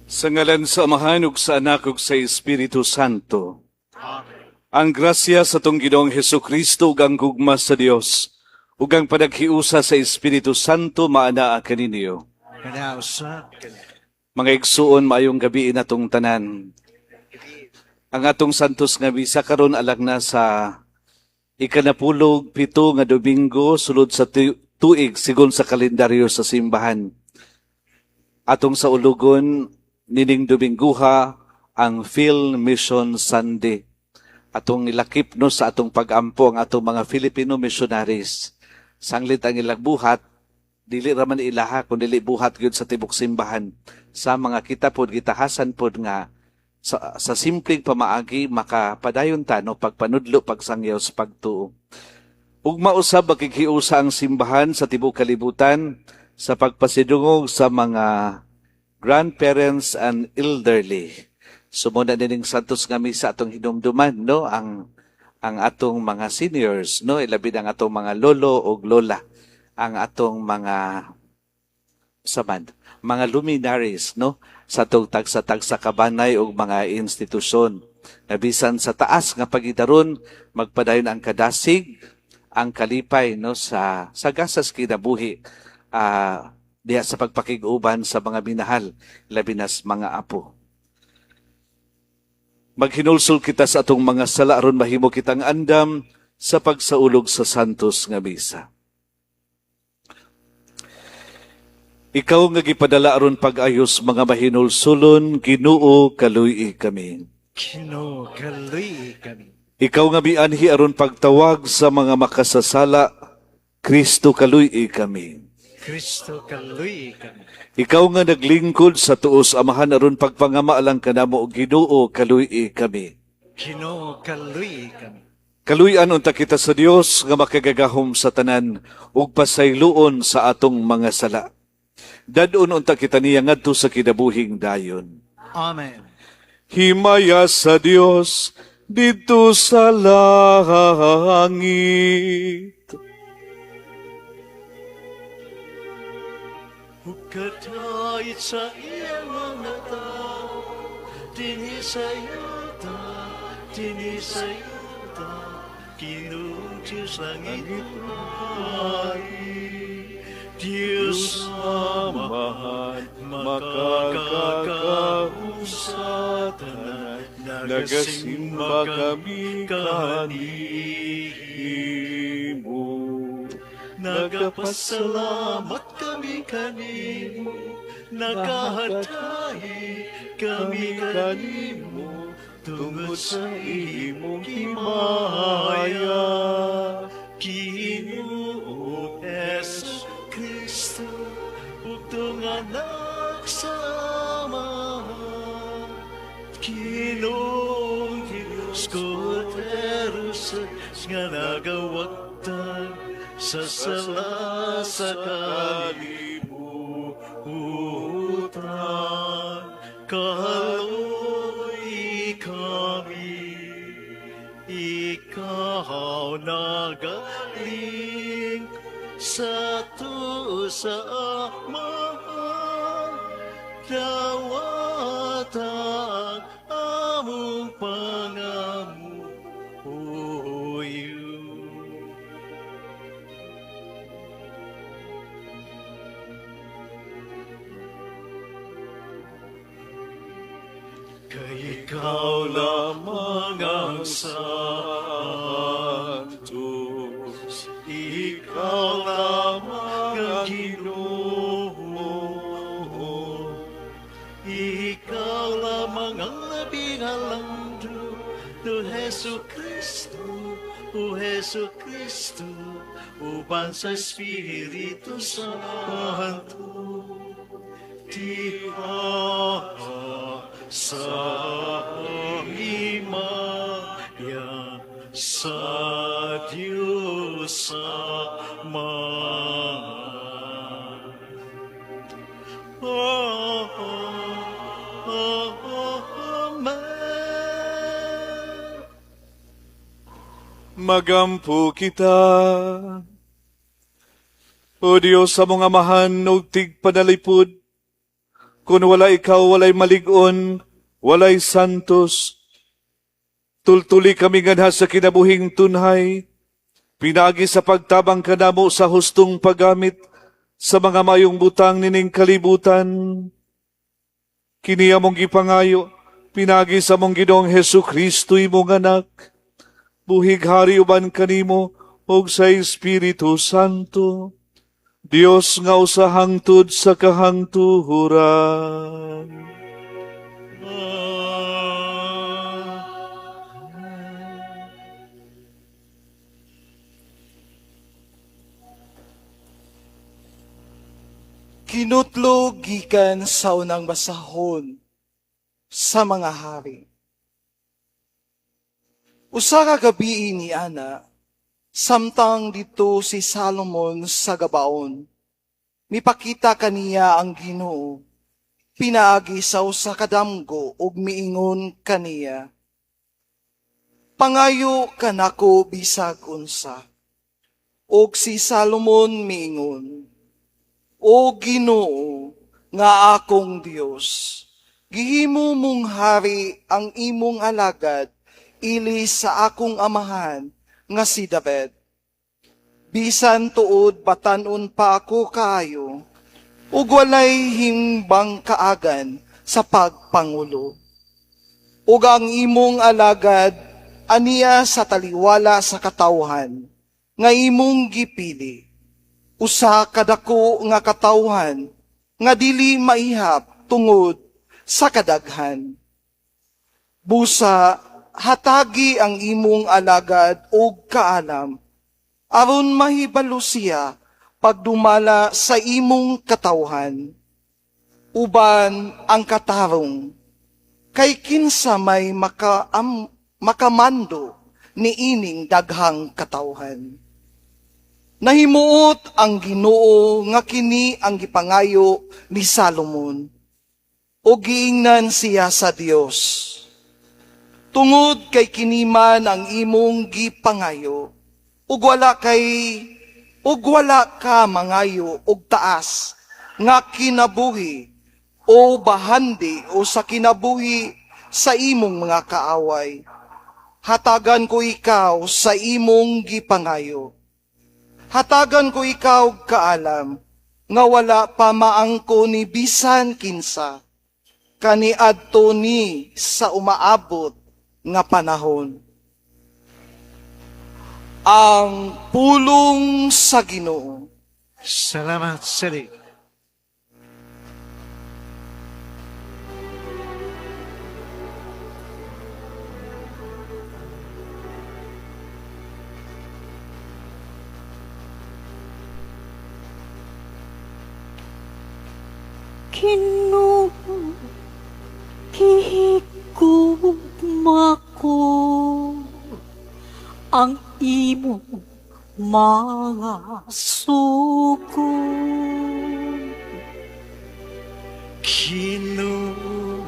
Sa ngalan sa Amahan ug sa Anak ug sa Espiritu Santo. Amen. Ang grasya sa tong Ginoong Hesukristo ug ang gugma sa Dios ug ang panaghiusa sa Espiritu Santo maanaa kaninyo. Mga igsuon, maayong gabi natong tanan. Ang atong santos nga misa karon alang na sa ikanapulog 7 nga Domingo sulod sa tuig sigon sa kalendaryo sa simbahan. Atong sa ulugon nining Dominguha ang Phil Mission Sunday. Atong ilakip no sa atong pag-ampo ang atong mga Filipino missionaries. Sanglit ang ilang buhat, dili raman ilaha kung dili buhat gyud sa tibok simbahan. Sa mga kita pod gitahasan pod nga sa simpleng pamaagi makapadayon ta no pagpanudlo pagsangyaw sa pagtuo. Ug mausab makikhiusa ang simbahan sa tibok kalibutan sa pagpasidungog sa mga grandparents and elderly. Sumuna nining santos nga misa atong hinumduman no ang atong mga seniors no ilabi ang atong mga lolo ug lola, ang atong mga luminaries no sa atong tagsa-tagsa kabanay ug mga institusyon. Nabisan sa taas nga pagidaron magpadayon ang kadasig, ang kalipay no sa gasas kinabuhi diha sa pagpakiguban sa mga minahal, labi nas mga apo. Maghinulsol kita sa atong mga sala aron mahimo kitang andam sa pagsaulog sa santos nga misa. Ikaw nga gipadala aron pag-ayos mga mahinulsulon, Ginoo kaluy kami. Ginoo kaluy kami. Ikaw nga mianhi aron pagtawag sa mga makasasala, Kristo kaluy kami. Kristo kaluy kami. Ikaw nga naglingkod sa tuos amahan aron pagpangamaalang kanamo og Ginoo kaluy kami. Ginoo kaluy kami. Kaluy-an unta kita sa Dios nga makagagahom sa tanan ug pasayloon sa atong mga sala. Dadon unta kita niya ngadto sa kinabuhing dayon. Amen. Himaya sa Dios dito sa langit. Ukatay sa iyang mga tao, dinisayuta, Ginoong Diyos langit ay, Diyos amahan, makakakausatan, nagasimba kami kanimo. Nagapasalamat kami kanimo, nagahatahi kami kanimo, tungod sa imong himaya. Ginoo Hesus Kristo, ug anak sa Ama, Ginoong Diyos ko terus nga nagawagtan sa sala sa kalibutan, kaluy kami, ikaw nagaling sa tuos sa Ama, dawatang among pangamuyo. Kay ikaw lamang ang santos, ikaw lamang ang Ginoo, ikaw lamang ang labing halangdo, o Hesus Kristo, uban sa Espiritu Santo, tiha sa himaya sa Diyos Ama. Amen. Magampo kita. O Diyos sa mga amahan o tigpanalipod, Kung wala ikaw, walay malig-on, walay santos. Tultuli kami nga sa kinabuhing tunhay. Pinagi sa pagtabang kanamo sa hustong paggamit sa mga mayong butang nining kalibutan. Kini among gipangayo, pinagi sa mong Ginoong Hesu Kristo imong anak. Buhig hari uban kanimo og sa Espiritu Santo. Dios nga usa hangtod sa kahangtuhuran. Kinutlo gikan sa unang basahon sa mga hari. Usa ka gabi ni ana, samtang dito si Salomon sa gabaon. Mipakita kaniya ang Ginoo, pinaagi sa usa ka damgo ug miingon kaniya. Pangayo kanako bisag unsa. Ug si Salomon miingon, O Ginoo, nga akong Dios, gihimo mong hari ang imong alagad ili sa akong amahan nga si David. Bisan tuod batanon pa ako kaayo, ug walay himbang kaagan sa pagpangulo. Ug ang imong alagad aniya sa taliwala sa katawhan nga imong gipili. Usa kadako nga katawhan nga dili maihap tungod sa kadaghan. Busa hatagi ang imong alagad og kaalam aron mahibalo siya pagdumala sa imong katawhan. Uban ang katarong kay kinsa may makamando ni ining daghang katawhan. Nahimuot ang Ginoo nga kini ang gipangayo ni Salomon, o giingnan siya sa Dios. Tungod kay kiniman ang imong gipangayo, ug wala ka mangayo og taas nga kinabuhi o bahandi o sa kinabuhi sa imong mga kaaway. Hatagan ko ikaw sa imong gipangayo. Hatagan ko ikaw kaalam, nga wala pa maangko ni bisan kinsa, kaniadto ni sa umaabot nga panahon. Ang pulong sa Ginoo. Salamat sa Diyos. Ginoo, gihigugma ko ang imo mga sugo. Ginoo,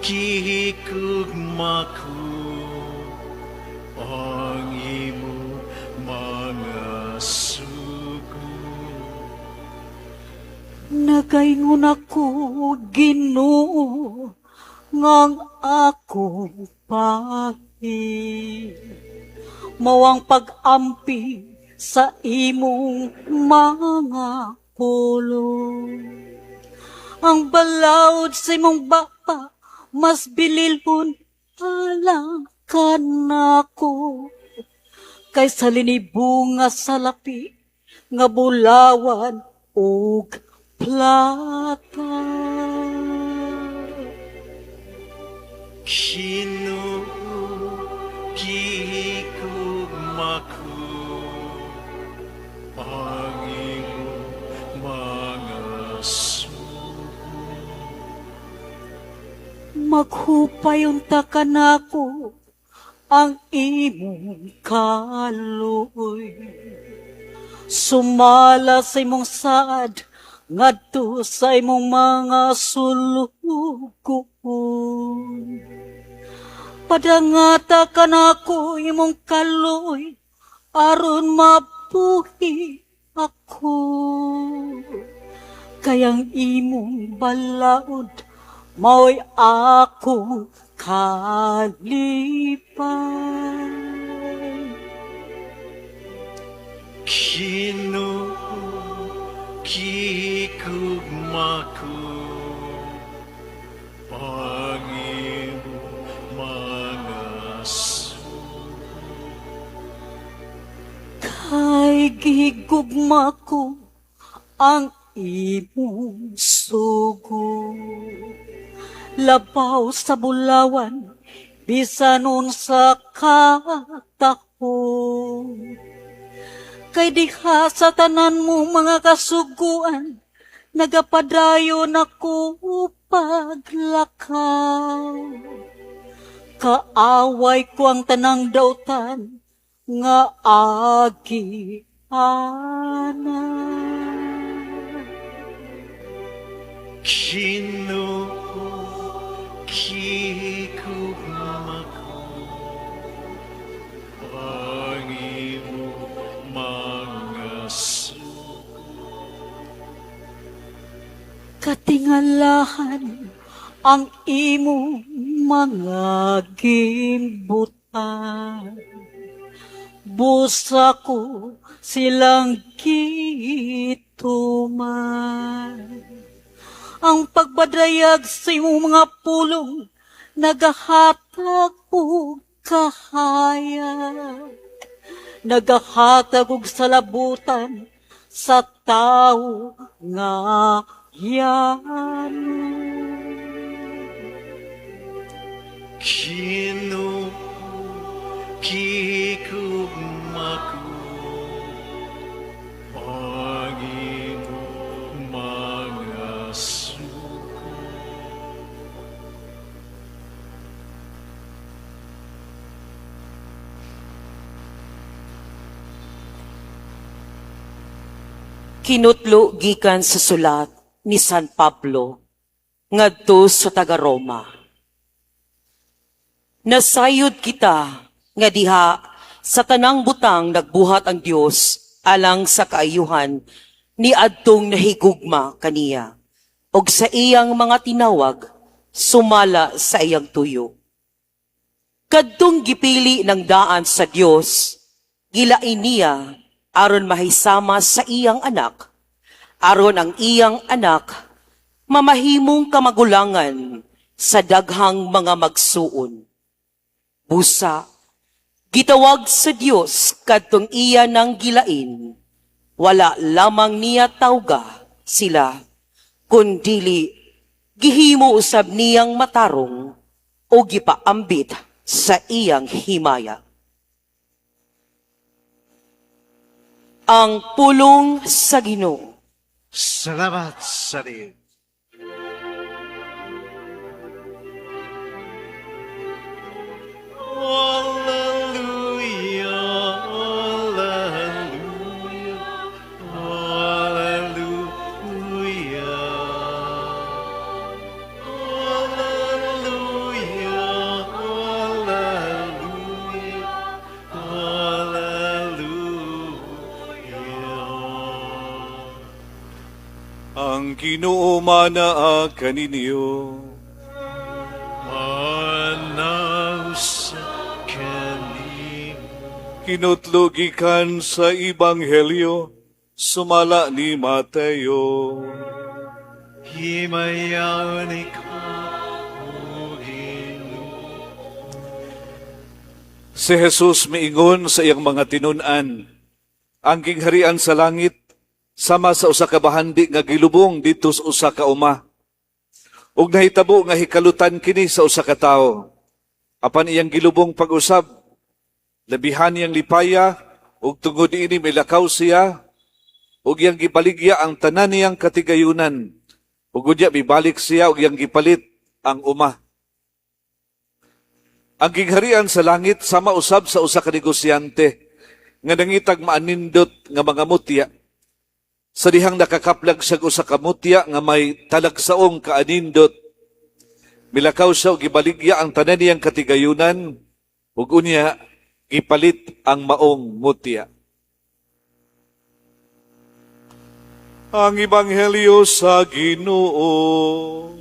gihigugma ko ang imo mga sugo. Nagaingon ako, Ginoo, ngang ako pahi. Mawang pag-ampi sa imong mga pulong. Ang balawd sa imong bapa, mas bililhon alang kanako. Kaysa linibunga sa lapi, nga bulawan ug plata. Ginoo, gihigugma ko ang imo mga sugo. Maghupay unta kanako ang imong kaloy. Sumala sa imong saad ngadto sa imong mga sulugon. Padangata kanako imong kaloy aron mabuhi ako. kayang imong balaod, mao'y ako kalipay. Ginoo, gikugma ko, Panginoon, mga Kay gigugma ko ang imong sugo. Labaw sa bulawan, bisanon sa katahon. Kay diha sa tanan mo mga kasuguan, nagapadayon ako paglakaw. Kaaway ko ang tanang dautan, nga agi ana. Ginoo, gikugma ko, Panginoon, mga Katingalahan ang imong mga gimbutan. Busa ko silang gituman. Ang pagbadayag sa imong mga pulong, nagahatag og kahayag. Nagahatag og salabutan sa tao nga yan. Ginoo, gikugma ko, Panginoon, mga Kinutlo gikan sa sulat ni San Pablo ngadto sa taga Roma. Nasayod kita nga diha sa tanang butang nagbuhat ang Dios alang sa kaayuhan ni adtong nahigugma kaniya og sa iyang mga tinawag sumala sa iyang tuyo. Kadtong gipili ng daan sa Dios, gilain niya aron mahisama sa iyang anak, aron ang iyang anak mamahimong kamagulangan sa daghang mga magsuon. Busa, gitawag sa Dios kadtong iya nang gilain, wala lamang niya tawga sila, kundili gihimo usab niyang matarong o gipaambit sa iyang himaya. Ang pulong sa Ginoo. Salamat sa Diyos. Hallelujah, hallelujah, hallelujah. Hallelujah, hallelujah, hallelujah. Ang Ginoo manaa kaninyo. Manaw sa kanimo. Kinutlo gikan sa Ebanghelyo, sumala ni Mateo. Himayaw ni ka, O Ginoo. Si Jesus miingon sa iyang mga tinun-an, ang gingharian sa langit, sama sa usa ka bahandi nga gilubong dito sa usa ka uma. Ug nahitabo nga hikalutan kini sa usa ka tawo. Apan iyang gilubong pag-usab, labihan niyang lipaya, ug tungod ini milakaw siya, ug iyang gipaligya ang tanan niyang katigayunan, ug udya bibalik siya ug iyang gipalit ang uma. Ang gingharian sa langit sama usab sa usa ka negosyante nga nangitag maanindot nga mga mutya. Sa dihang nakakaplag siya usa ka mutya nga may talagsaong kaanindot, milakaw siya ug gibaligya ang tanan niyang katigayunan ug unya gipalit ang maong mutya. ang Ebanghelyo sa Ginoo.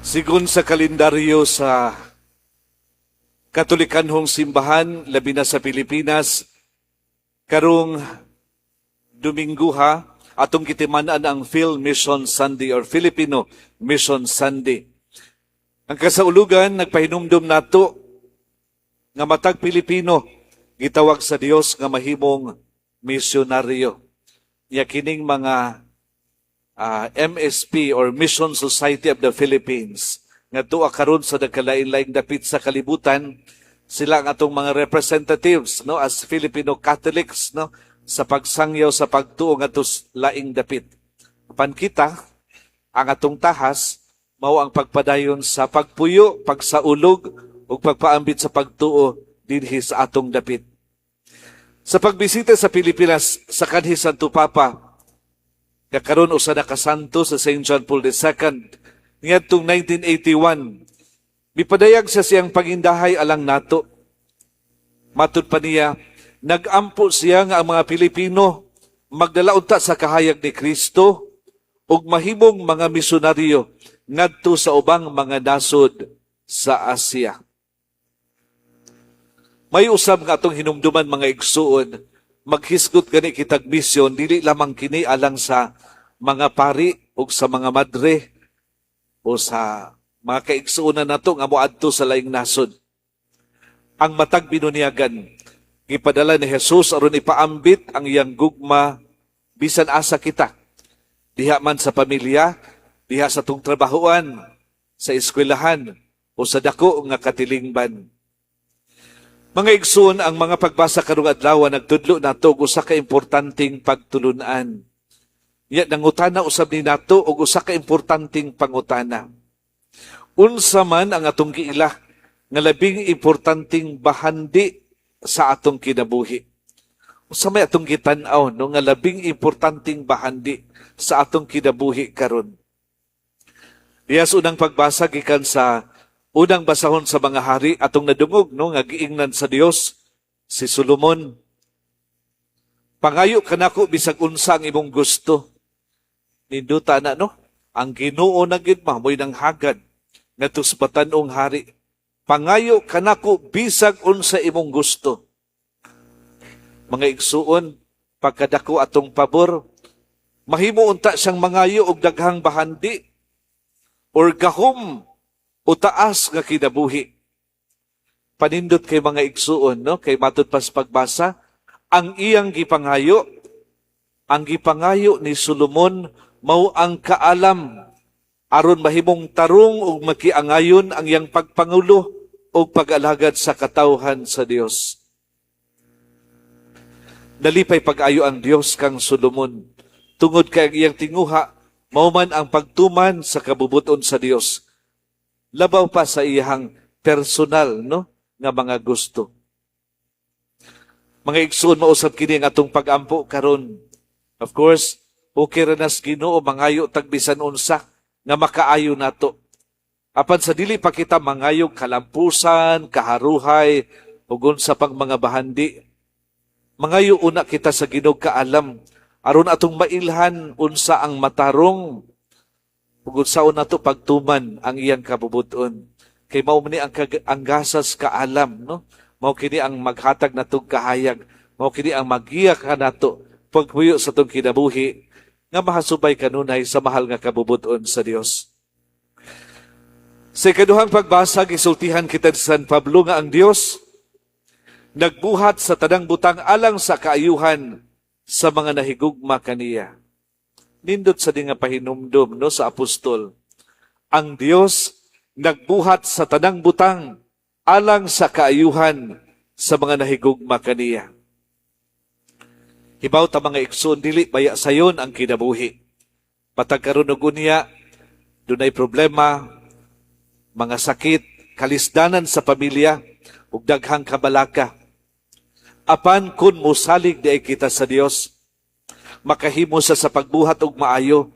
Sigun sa kalendaryo sa Katolikanhong simbahan, labi na sa Pilipinas, karong Domingo ha, atong kitimanan ang Phil Mission Sunday or Filipino Mission Sunday. Ang kasaulugan, nagpahinumdum nato nga matag Pilipino, gitawag sa Dios nga mahimong misyonaryo. Ya kining mga MSP or Mission Society of the Philippines nga tuwa karon sa nagkalain-laing dapit sa kalibutan, sila ang atong mga representatives no as Filipino Catholics no sa pagsangyaw sa pagtuo ngadto laing dapit. Apan kita ang atong tahas mao ang pagpadayon sa pagpuyo, pagsaulog ug pagpaambit sa pagtuo dinhi sa atong dapit. Sa pagbisita sa Pilipinas sa kanhi Santo Papa kakaron usa na ka santo sa St. John Paul II niadtong 1981. Mipadayag sa siyang pagindahay alang nato. Matud pa niya, nagampo siya nga ang mga Pilipino magdala unta sa kahayag ni Kristo ug mahimong mga misyonaryo ngadto sa ubang mga nasod sa Asya. May usab nga atong hinumduman mga igsuon, maghisgot gani kitag misyon dili lamang kini alang sa mga pari ug sa mga madre o sa mga kaigsuonan nato nga moadto sa laing nasod. Ang matag binunyagan gipadala ni Jesus aron ipaambit ang iyang gugma bisan asa kita. Diha man sa pamilya, diha sa tong trabahoan, sa eskwelahan o sa dako nga katilingban. Mga igsoon, ang mga pagbasa karong adlaw nagtudlo nato og usa ka importanteng pagtulunan. Ya nangutana usab ni nato og usa ka importanteng pangutana. Unsa man ang atong giila nga labing importanteng bahandi sa atong kinabuhi? Unsa may atong gitan-aw no nga labing importanteng bahandi sa atong kinabuhi karon? Diya sa unang pagbasa gikan sa unang basahon sa mga hari atong nadungog no nga giingnan sa Dios si Solomon. Pangayo kanako bisag unsa ang imong gusto. Ninduta na no, ang Ginoo na gid mahmoy nang hagad ngadto sa batan-ong hari. Pangayo kanako bisag unsa imong gusto. Mga igsuon, pagkadako atong pabor, mahimo unta siyang mangayo og daghang bahandi or gahom o taas nga kinabuhi. Panindot kay mga igsuon, no? Kay matud pas pagbasa, ang iyang gipangayo ni Solomon mao ang kaalam aron mahimong tarong ug makiangayon ang iyang pagpangulo ug pag-alagad sa katawhan sa Dios. Nalipay pag-ayo ang Dios kang Solomon tungod kay ang iyang tinguha mao man ang pagtuman sa kabubuton sa Dios. Labaw pa sa iyang personal no nga mga gusto. Mga igsoon, mausab kini ang atong pag-ampo karon. Of course, okay ra nas Ginoo mangayo tagbisan unsa nga makaayo nato. Apan sa dili pa kita mangayog kalampusan, kaharuhay ug unsa pang mga bahandi. Mangayo una kita sa Ginoo kaalam aron atong mailhan unsa ang matarong ug unsaon nato pagtuman ang iyang kabubuton. Kay mao ni ang gasas kaalam no. Mao kini ang maghatag natong kahayag. Mao kini ang magiya ka nato pagpuyo sa tong kinabuhi nga mahasubay kanunay sa mahal nga kabubuton sa Dios. Sa ikaduhang pagbasa, gisultihan kita sa San Pablo nga ang Dios nagbuhat sa tanang butang alang sa kaayuhan sa mga nahigugma kaniya. Nindot sa di nga pahinumdom no sa apostol. Ang Dios nagbuhat sa tanang butang alang sa kaayuhan sa mga nahigugma kaniya. Hibaw ta mga igsoon, dili baya sayon ang kinabuhi. Patag karon og unya, dunay problema, mga sakit, kalisdanan sa pamilya, ug daghang kabalaka. Apan kun mosalig di kita sa Dios, makahimo sa pagbuhat og maayo,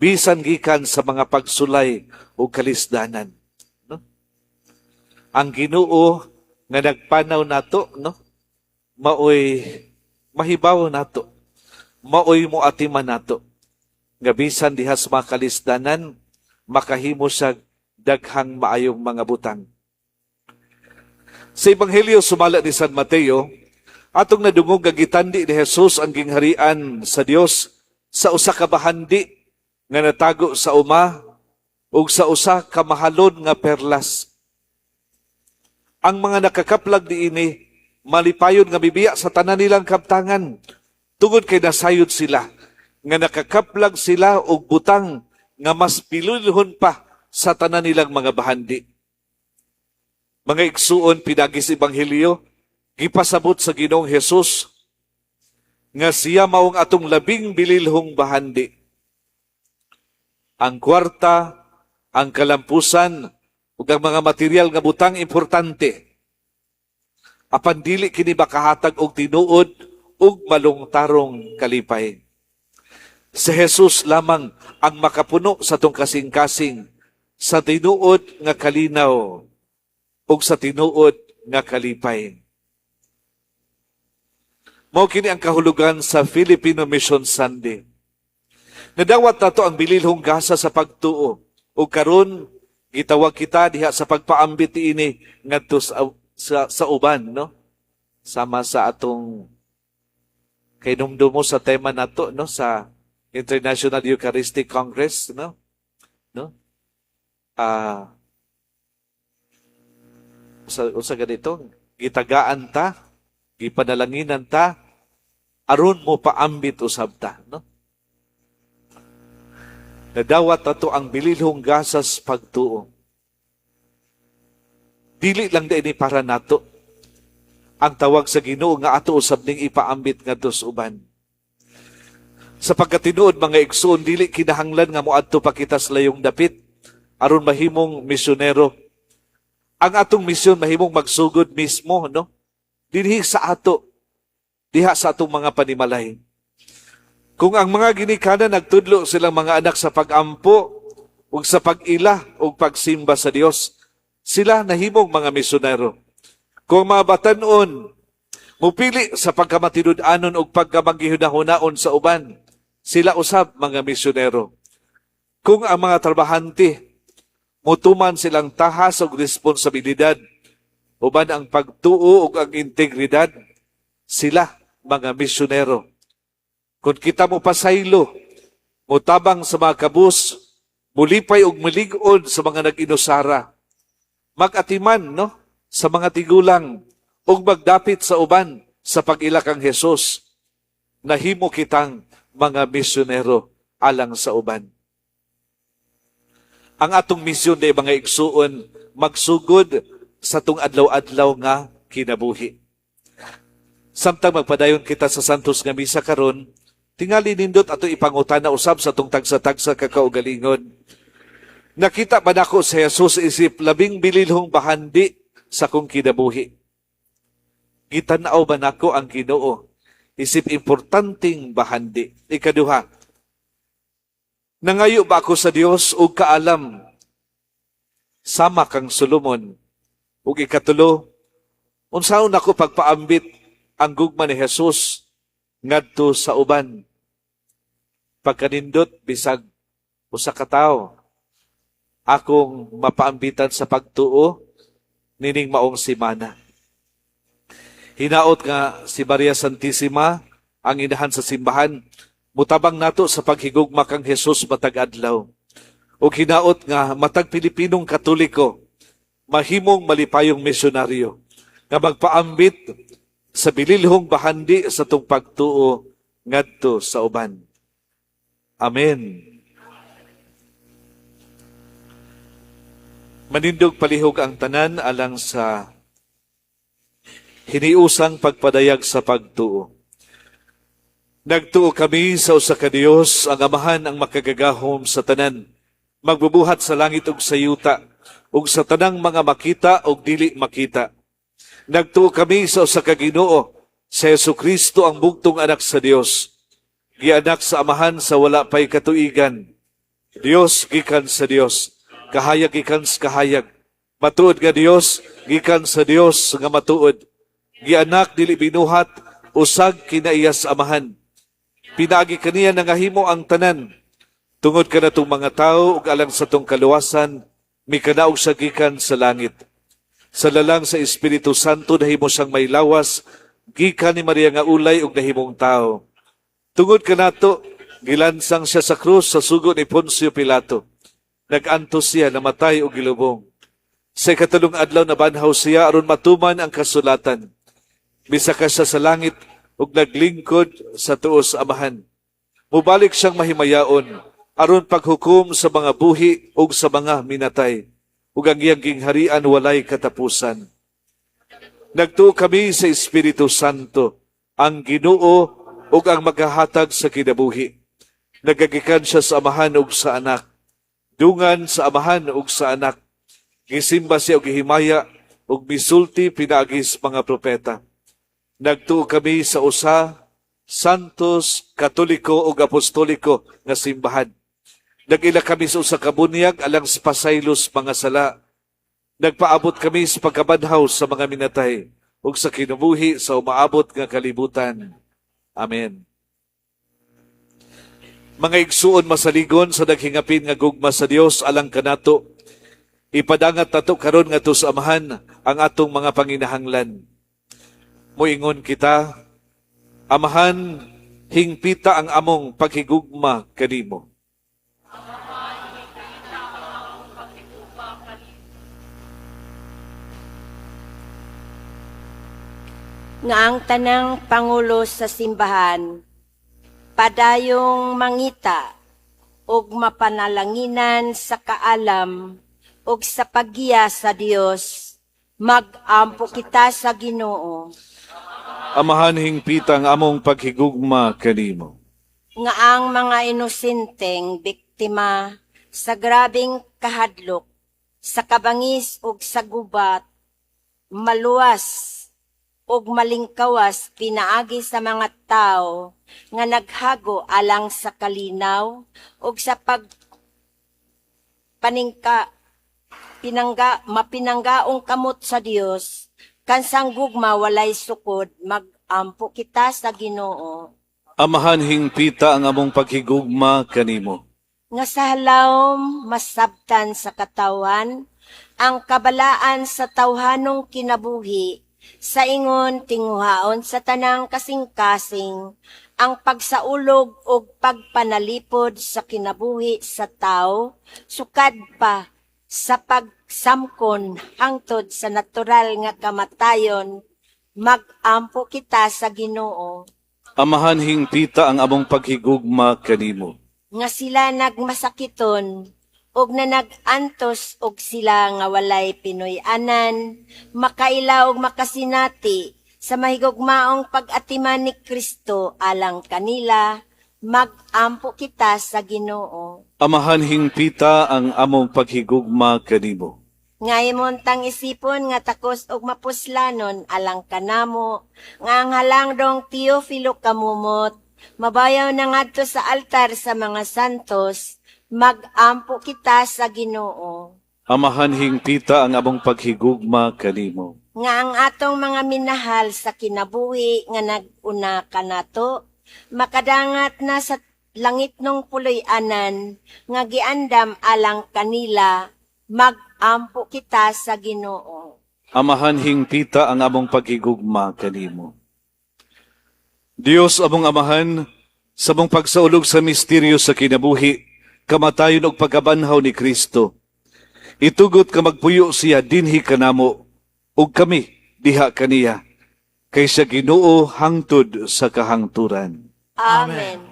bisan gikan sa mga pagsulay o kalisdanan. No? Ang Ginoo nga nagpanaw nato, no? Maoy mahibaw nato. Maoy mo atiman nato. Nga bisan diha sa mga kalisdanan, makahimo siya daghang maayong mga butang. Sa Ebanghelyo sumala ni San Mateo, atong nadungog nga gitandi ni Jesus ang gingharian sa Dios sa usa ka bahandi nga natago sa uma ug sa usa ka mahalon nga perlas. Ang mga nakakaplag diini malipayon nga bibiya sa tanan nilang kabtangan tungod kay nasayod sila nga nakakaplag sila og butang nga mas pilulhon pa sa tanan nilang mga bahandi. Mga igsuon pinagis Ebanghelyo, gipasabot sa Ginoong Hesus nga siya maong atong labing bililhong bahandi. Ang kwarta, ang kalampusan, ug ang mga material nga butang importante. Apan dili kini makahatag og tinuod ug malungtarong kalipay. Si Jesus lamang ang makapuno sa tong kasing-kasing sa tinuod nga kalinaw ug sa tinuod nga kalipay. Mao kini ang kahulugan sa Filipino Mission Sunday. Nadawat nato ang bililhong gasa sa pagtuo ug karon gitawag kita diha sa pagpaambit ini ngadto sa uban, no? Sama sa atong kainumdumo sa tema nato, no, sa International Eucharistic Congress, no? No? Sa ganito, gitagaan ta, gipanalanginan ta, aron mo paambit usab ta, no? Nadawat nato ang bililhong gasas pagtuo. Dili lang din para nato. Ang tawag sa Ginoo nga ato usab ning ipaambit ngadto sa uban. Sa pagkatinuod mga igsoon, dili kinahanglan nga moadto pa kita sa layong dapit aron mahimong misyonero. Ang atong misyon mahimong magsugod mismo, no? Dinhi sa ato, diha sa atong mga panimalay. Kung ang mga ginikanan nagtudlo silang mga anak sa pag-ampo ug sa pag-ila ug pagsimba sa Dios, sila nahimong mga misyonero. Kung mga batanon, mupili sa pagkamatinud-anon ug pagkamanggihunahon sa uban, sila usab mga misyonero. Kung ang mga trabahante, mutuman silang tahas og responsibilidad, uban ang pagtuo ug ang integridad, sila mga misyonero. Kung kita mo pasaylo, mutabang sa mga kabus, mulipay og malig-on sa mga nag-inusara, mag-atiman, no, sa mga tigulang, ug magdapit sa uban sa pag-ila kang Hesus, nahimo kitang mga misyonero alang sa uban. Ang atong misyon day mga igsuon, magsugod sa tung adlaw-adlaw nga kinabuhi. Samtang magpadayon kita sa Santos nga Misa karon, tingali nindot ato ipangutana usab sa tung tagsa-tagsa kakaugalingon. Nakita ba nako sa Jesus isip labing bililhong bahandi sa kong kinabuhi? Gitanaw ba nako ang Ginoo isip importanteng bahandi? Ikaduha, nangayo ba ako sa Dios ug kaalam sama kang Solomon? Ug ikatulo, unsaon nako pagpaambit ang gugma ni Jesus ngadto sa uban? Pagkanindot bisag usa ka tawo akong mapaambitan sa pagtuo nining maong simana. Hinaot nga si Maria Santissima ang inahan sa simbahan, mutabang nato sa paghigugma kang Jesus matag adlaw. O hinaot nga matag Pilipinong Katoliko, mahimong malipayong misyonaryo, nga magpaambit sa bililhong bahandi sa tung pagtuo ngadto sa uban. Amen. Manindog palihog ang tanan alang sa hiniusang pagpadayag sa pagtuo. Nagtuo kami sa usa ka Dios, ang Amahan ang makagagahom sa tanan, magbubuhat sa langit ug sa yuta, ug sa tanang mga makita ug dili makita. Nagtuo kami sa usa ka Ginoo, sa Jesucristo ang bugtong anak sa Dios, gianak sa Amahan sa wala pay katuigan, Dios gikan sa Dios, kahayag gikan sa kahayag. Matuod nga Dios gikan sa Dios nga matuod. Gianak dili binuhat, usag kinaiyas amahan. Pinaagi kaniya nangahimo ang tanan. Tungod ka na itong mga tao, ug alang sa tong kaluwasan, mikanaog sa gikan sa langit. Sa lalang sa Espiritu Santo, nahimo siyang may lawas, gikan ni Maria nga ulay ug nahimong tao. Tungod ka nato, gilansang siya sa krus sa sugo ni Poncio Pilato. Nag-antos siya, namatay o gilubong. Sa ikatulong adlaw na banhaw siya, aron matuman ang kasulatan. Misaka siya sa langit, ug naglingkod sa tuos amahan. Mubalik siyang mahimayaon, aron paghukom sa mga buhi ug sa mga minatay, ug ang iyang gingharian walay katapusan. Nagtuo kami sa Espiritu Santo, ang Ginoo ug ang maghahatag sa kinabuhi. Nagagikan siya sa amahan ug sa anak, dungan sa amahan ug sa anak. Gisimba siya ug gihimaya ug misulti pinaagis mga propeta. Nagtuo kami sa usa, santos, katoliko ug apostoliko nga simbahan. Nag-ila kami sa usa ka bunyag alang sa pasaylos mga sala. Nagpaabot kami sa pagkabanhaw sa mga minatay ug sa kinabuhi sa umaabot nga kalibutan. Amen. Mga igsuon masaligon sa naghingapin nga gugma sa Dios alang kanato, ipadangat nato karon ngadto sa amahan ang atong mga panginahanglan. Moingon kita, amahan, hingpita ang among paghigugma kanimo. Nga ang tanang pangulo sa simbahan, padayong mangita og mapanalanginan sa kaalam og sa paggiya sa Dios, mag-ampo kita sa Ginoo. Amahan, hingpita ang among paghigugma kanimo. Nga ang mga inosenteng biktima sa grabing kahadlok, sa kabangis ug sa gubat, maluwas ug malingkawas pinaagi sa mga tao nga naghago alang sa kalinaw ug sa mapinanggaong kamot sa Dios, kansang gugma walay sukod, mag-ampo kita sa Ginoo. Amahan, hingpita ang among paghigugma kanimo. Nga sa halawom masabtan sa katawan, ang kabalaan sa tawhanong kinabuhi, sa ingon tinguhaon sa tanang kasing-kasing, ang pagsaulog o pagpanalipod sa kinabuhi sa tao, sukad pa sa pagsamkon hangtod sa natural nga kamatayon, mag-ampo kita sa Ginoo. Amahan, hingpita ang among paghigugma kanimo. Nga sila nagmasakiton, og na nag-antos og sila nga walay Pinoy-anan, makaila og makasinati sa mahigugmaong pag-atiman ni Kristo alang kanila, mag-ampo kita sa Ginoo. Amahan, hingpita ang among paghigugma kanimo. Nga imontang isipon nga takos og mapuslanon alang kanamo, nga ang halangdong Teofilo kamumot, mabayaw na ngadto sa altar sa mga santos, mag-ampo kita sa Ginoo. Amahan, hingpita ang among paghigugma kanimo. Nga ang atong mga minahal sa kinabuhi nga nag-una kanato, makadangat na sa langit nung puloy-anan, nga giandam alang kanila, mag-ampo kita sa Ginoo. Amahan, hingpita ang among paghigugma kanimo. Dios among amahan, sa mong pagsaulog sa misteryo sa kinabuhi, kamatayon og pagkabanhaw ni Kristo. Itugot ka magpuyo siya dinhi kanamo, ug kami diha kaniya, kay siya Ginoo hangtod sa kahangturan. Amen.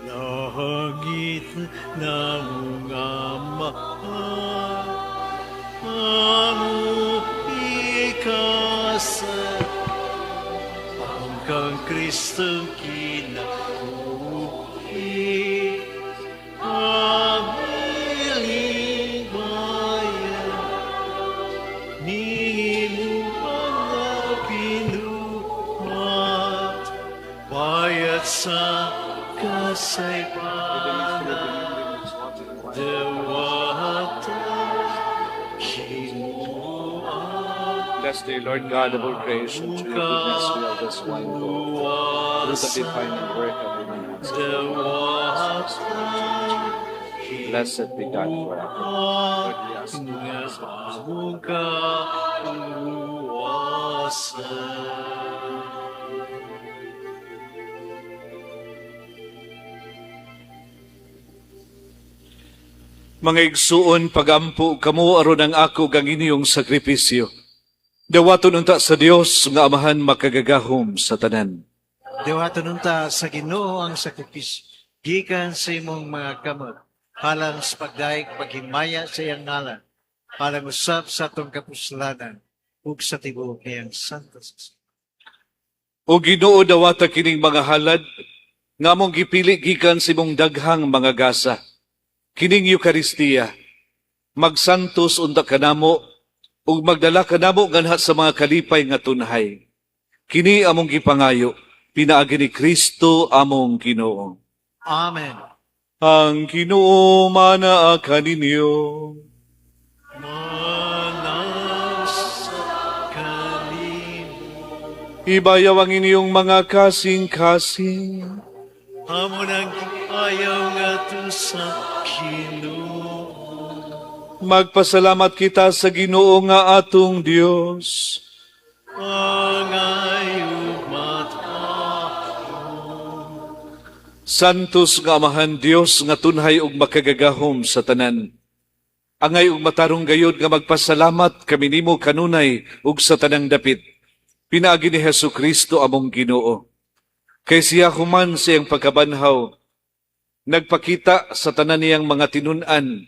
Langit na mga mahal, amo ikasa, ang kang Kristong kinabuhi. dewata kinuha Bless thee, Lord God of all creation, through your goodness we have this wine gold, through the divine work of your hands. Blessed be God forever. Lord, we ask you to bless us. Mga igsuon, pagampo kamo aron ang ako kang inyong sakripisyo. Dawaton unta sa Dios nga amahan makagagahom sa tanan. Dewaton unta sa Ginoo ang sakripisyo gikan sa imong mga kamot alang sa pagdaig paghimaya sa iyang ngalan alang usab sa atong kapuslanan ug sa tibuok niyang santo. O Ginoo, dawata kining mga halad nga among gipili gikan sa imong daghang mga gasa. Kining Eucharistia, magsantos unta kanamo ug magdala kanamo nganha sa mga kalipay nga tunhay. Kini among gipangayo, pinaagi ni Kristo among Ginoo. Amen. Ang Ginoo manaa kaninyo. Manas kanimo Ibayaw ang inyong mga kasing-kasing. amon ang ayaw nga to sa Ginoo. Magpasalamat kita sa Ginoo nga atong Dios. Ang ayaw mata Santos nga amahan Dios nga tunhay ug makagagahom sa tanan. Angay ug matarong gayod nga magpasalamat kami nimo kanunay ug sa tanang dapit. Pinaagi ni Hesukristo among Ginoo. Kay siya human sa iyang pagkabanhaw, nagpakita sa tanan niyang mga tinun-an.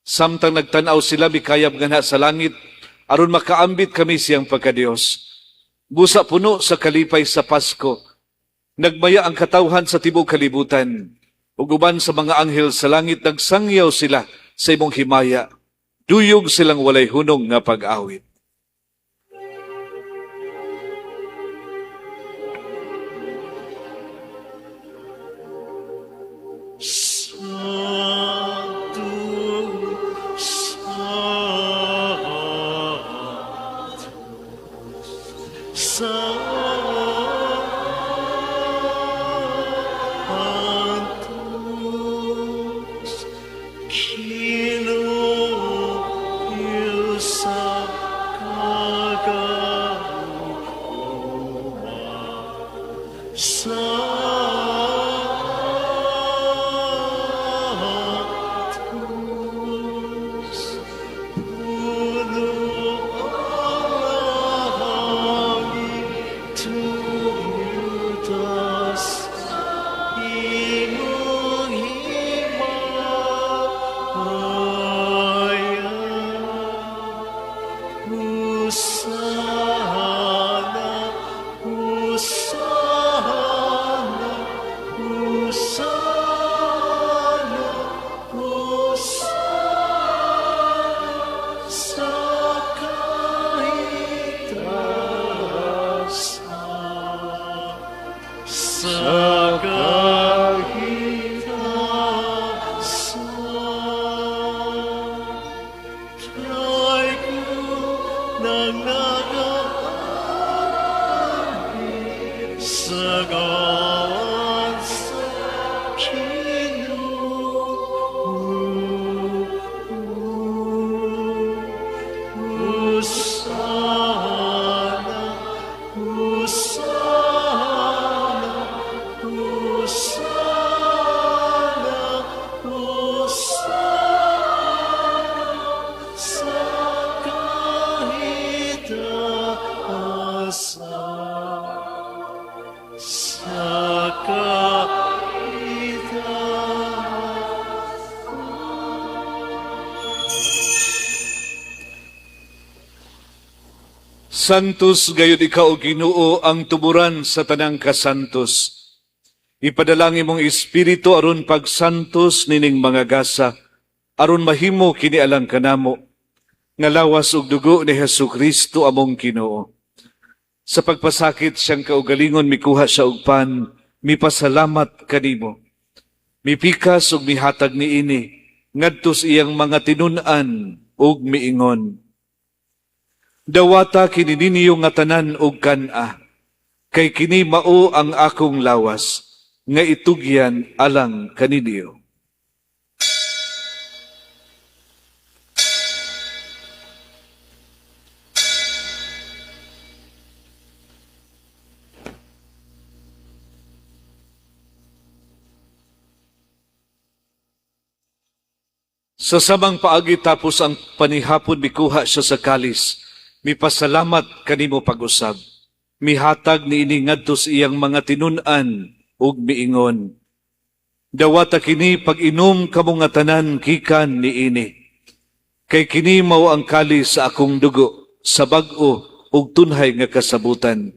Samtang nagtanaw sila mikayab nga sa langit, aron makaambit kami siyang pagkadios. Busa puno sa kalipay sa Pasko, nagmaya ang katawhan sa tibuok kalibutan, ug uban sa mga anghel sa langit nagsangyaw sila sa imong himaya, duyog silang walay hunong nga pag-awit. Santos gayud ikaw, Ginoo, ang tuburan sa tanang kasantos. Ipadalangin mong Espiritu aron pagsantos nining mga gasa, aron mahimo kini alang kanamo, nga lawas ug dugo ni Hesukristo among Ginoo. Sa pagpasakit siyang kaugalingon mikuha siya og pan, mipasalamat kanimo. Mipikas ug mihatag niini ngadto sa iyang mga tinun-an ug miingon. Dawata kini ninyo nga tanan og kan-a, kay kini mao ang akong lawas nga itugyan alang kaninyo. Sa samang paagi tapos ang panihapon mikuha siya sa kalis, mipasalamat kanimo pag-usab. Mihatag ni ini ngadto sa iyang mga tinun-an ug miingon. Dawata kini pag-inom kamo nga tanan gikan niini. Kay kini mao ang kalis sa akong dugo sa bag-o ug tunhay nga kasabutan.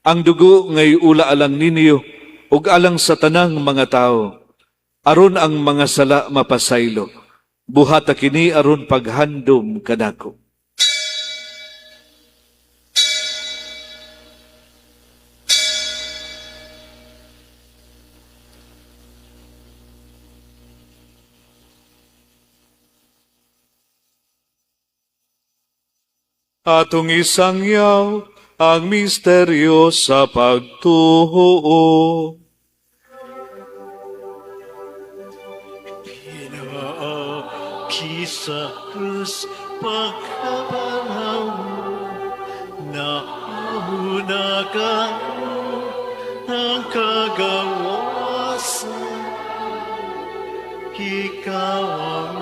Ang dugo ngay ula alang ninyo ug alang sa tanang mga tao. Aron ang mga sala mapasaylo. Buhata kini aron paghandom kanako. Atong isangyaw ang misteryo sa pagtuo. Sa krus pagkabanaw na una ka ang kagawasan. Ikaw ang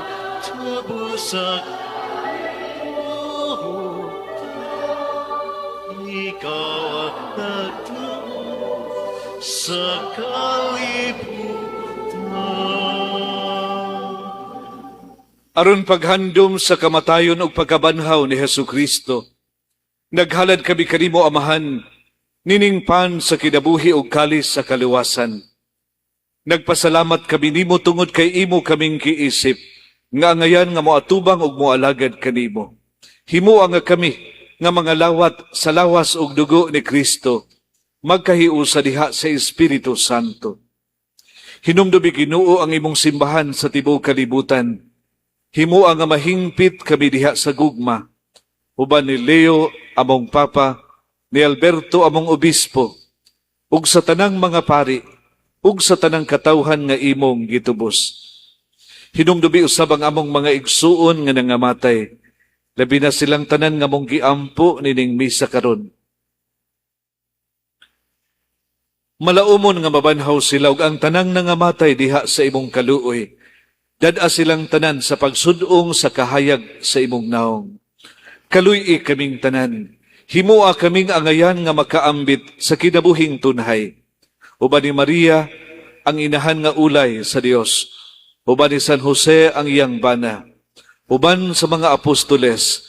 tabusak, ikaw ang nagtuo sa kalibutan. Aron paghandom sa kamatayon ug pagkabanhaw ni Hesukristo, naghalad kami kanimo amahan, niningpan sa kinabuhi ug kalis sa kaluwasan. Nagpasalamat kami nimo tungod kay imo kaming kiisip, nga ngayan nga moatubang ug moalagad kanimo. Himua nga kami nga mga lawat sa lawas ug dugo ni Kristo, magkahiusa diha sa Espiritu Santo. Hinumdubi Ginoo ang imong simbahan sa tibuok kalibutan. Himua nga mahingpit kami diha sa gugma, uban ni Leo among Papa, ni Alberto among Obispo, ug sa tanang mga pari, ug sa tanang katawhan nga imong gitubos. Hinumdubi usab ang among mga igsuon nga nangamatay, labi na silang tanan nga mong giampo nining misa karon. Malaumon nga mabanhaw sila ug ang tanang nangamatay diha sa imong kaluoy. Dada silang tanan sa pagsudong sa kahayag sa imong naong. Kaluy kaming tanan. Himua kaming angayan nga makaambit sa kinabuhing tunhay. Uban ni Maria, ang inahan nga ulay sa Dios. Uban ni San Jose, ang iyang bana. Uban sa mga apostoles,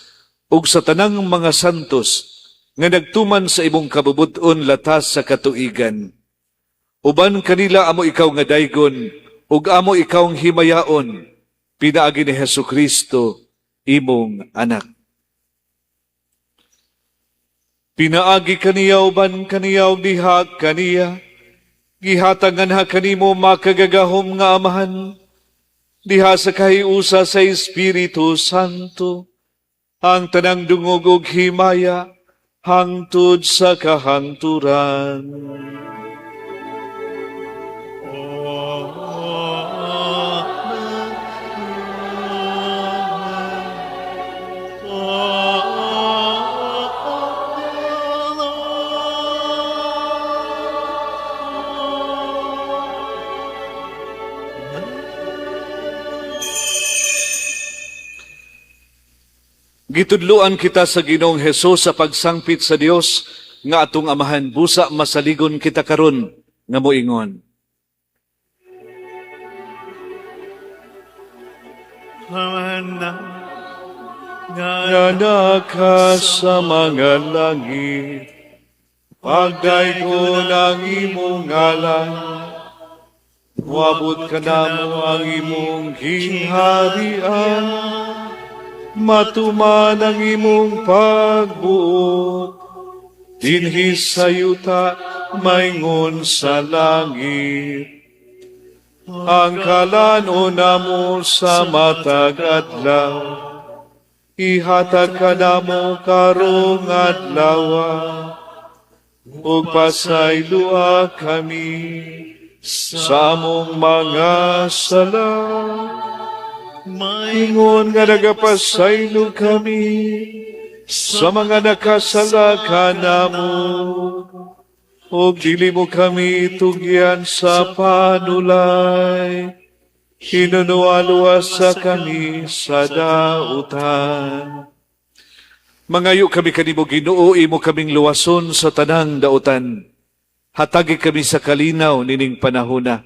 ug sa tanang mga santos, nga nagtuman sa imong kabubuton latas sa katuigan. Uban kanila amo ikaw nga daygon, ug amo ikawng himayaon, pinaagi ni Hesukristo, imong anak. Pinaagi kaniya uban kaniya ug diha kaniya, gihatangan ha kanimo makagagahom nga amahan, diha sa kahiusa sa Espiritu Santo, ang tanang dungog ug himaya, hangtod sa kahangturan. Gitudluan kita sa Ginoong Hesus sa pagsangpit sa Dios nga atong amahan, busa masaligon kita karon nga moingon. Nga ka sa mga langit, pagdaygon ang imong ngalan, wabot ka namo ang imong gingharian, matuman ang imong pagbuot, dinhi sa yuta maingon sa langit. ang kalano mo sa matag adlaw, ihatag ka namo karong adlaw, ug pasaylua kami sa among mga sala. Ingon nga nagapasaylo kami sa mga nakasala ka namo, ug dili mo kami tugyan sa panulay, hinunualuwas sa kami sa dautan. Mangayo kami kanimo Ginoo, imo kaming luwason sa tanang dautan. Hatagi kami sa kalinaw nining panahona.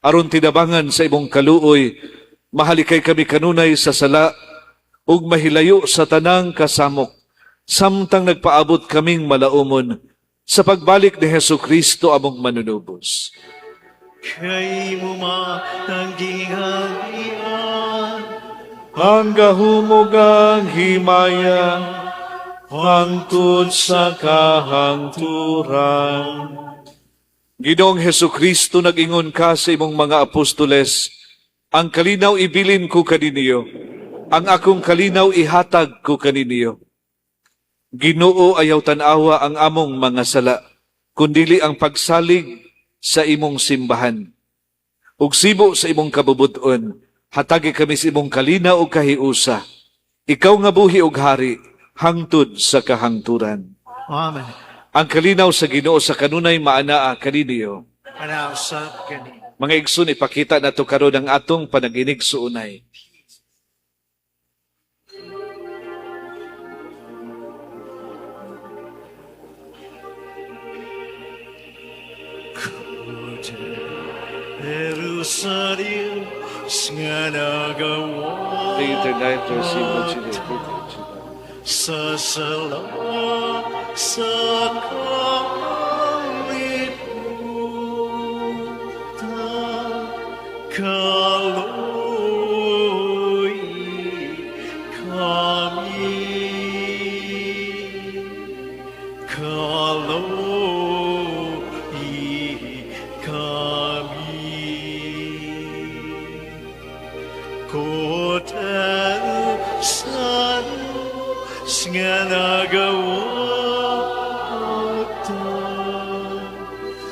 Aron tinabangan sa imong kaluoy, mahalikay kami kanunay sa sala, ug mahilayo sa tanang kasamok, samtang nagpaabot kaming malaumon sa pagbalik ni Hesukristo among manunubos. Kay mo manangginghalian, Ang gahumugang himaya, hangtod sa kahangturan. Ginoong Hesukristo, nag-ingon ka sa imong mga apostoles, ang kalinaw ibilin ko kaniniyo, ang akong kalinaw ihatag ko kaniniyo. Ginoo, ayaw tanawa ang among mga sala, kundili ang pagsalig sa imong simbahan. Ug sibo sa imong kabubud-on, hatagi kami sa imong kalinaw ug kahiusa. Ikaw nga buhi ug hari, hangtod sa kahangturan. Amen. Ang kalinaw sa Ginoo sa kanunay maanaa kaniniyo. Anausap kani. Mga igsoon, ipakita nato karon ang atong panaginig suunay. Jerusalem nga nagawa Later night, sa sala sa kalibutan, kaloy kami, kaloy kami. Kota san nga nagawa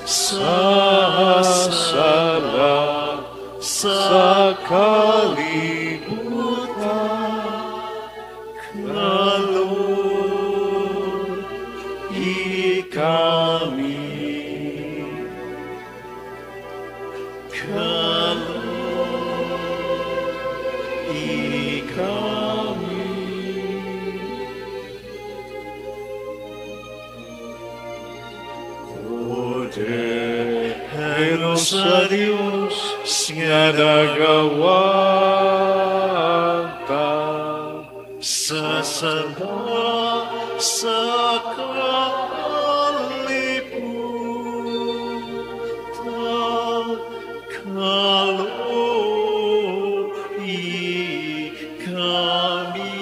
Sa sala sa kalibutan, kaloy kami, kaloy kami. Pero sa Diyos nga nagawagta sa sala sa kalibutan, kaloy kami.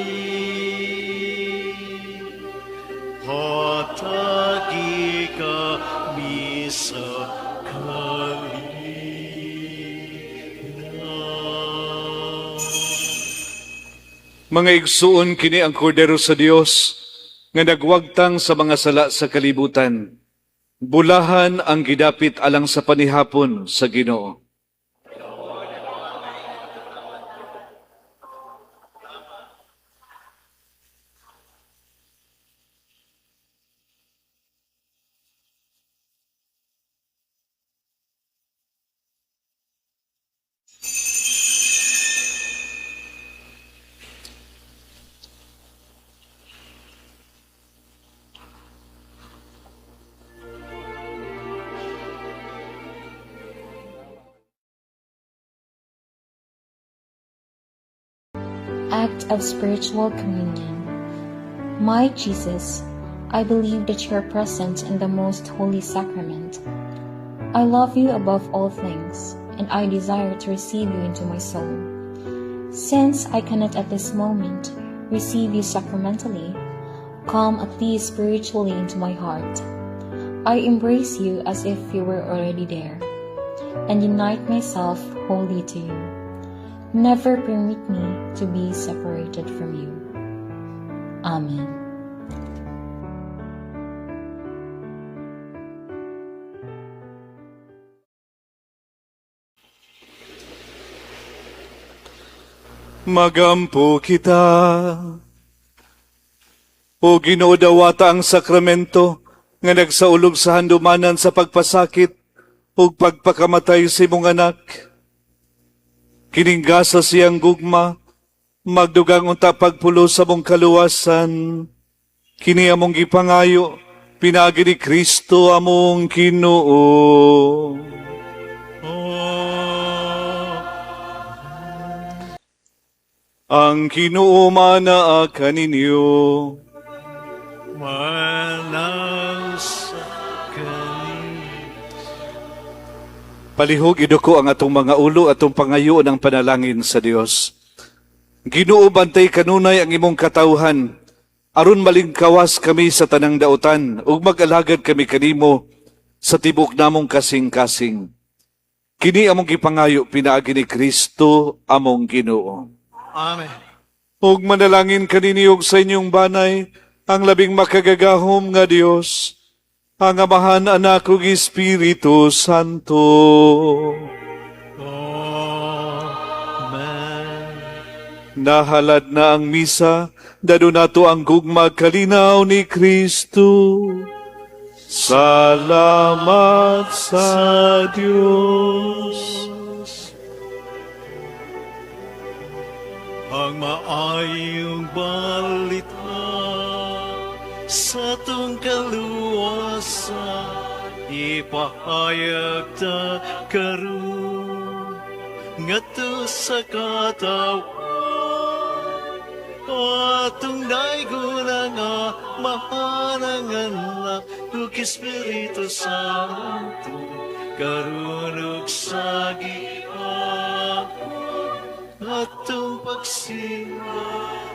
Hatagi kami sa kalinaw. Mga igsuon, kini ang kordero sa Dios nga nagwagtang sa mga sala sa kalibutan. Bulahan ang gidapit alang sa panihapon sa Ginoo. Act of Spiritual Communion. My Jesus, I believe that you are present in the most holy sacrament. I love you above all things, and I desire to receive you into my soul. Since I cannot at this moment receive you sacramentally, come at least spiritually into my heart. I embrace you as if you were already there. and unite myself wholly to you. Never permit me to be separated from you. Amen. Magampo kita. O Ginoo, dawata ang sakramento nga nagsaulog sa handumanan sa pagpasakit ug pagpakamatay sa imong anak. Kiningga sa siyang gugma, magdugang unta pagpulo sa mong kaluwasan. Kini among gipangayo, pinagi ni Kristo among Ginoo. Ang Ginoo manaa kaninyo. Manaw sa Palihog iduko ang atong mga ulo, atong pangayo ng panalangin sa Dios. Ginoo, bantay kanunay ang imong katawhan, aron malingkawas kami sa tanang dautan, ug mag-alagad kami kanimo sa tibok namong kasing-kasing. Kini among gipangayo pinaagi ni Kristo among Ginoo. Amen. Ug manalangin kaniniog sa inyong banay, ang labing makagagahom nga Dios, ang Amahan, Anak ug Espiritu Santo. Amen. Nahalad na ang misa, dado nato ang gugma kalinaw ni Kristo. Salamat sa Dios. Ang maayong balita sa tong kaluwasan, ipahayag ta karon ngadto sa katawan. Atong daygon nga mahanang anak ug Espiritu Santo karon ug sa gihapon atong pagsimba.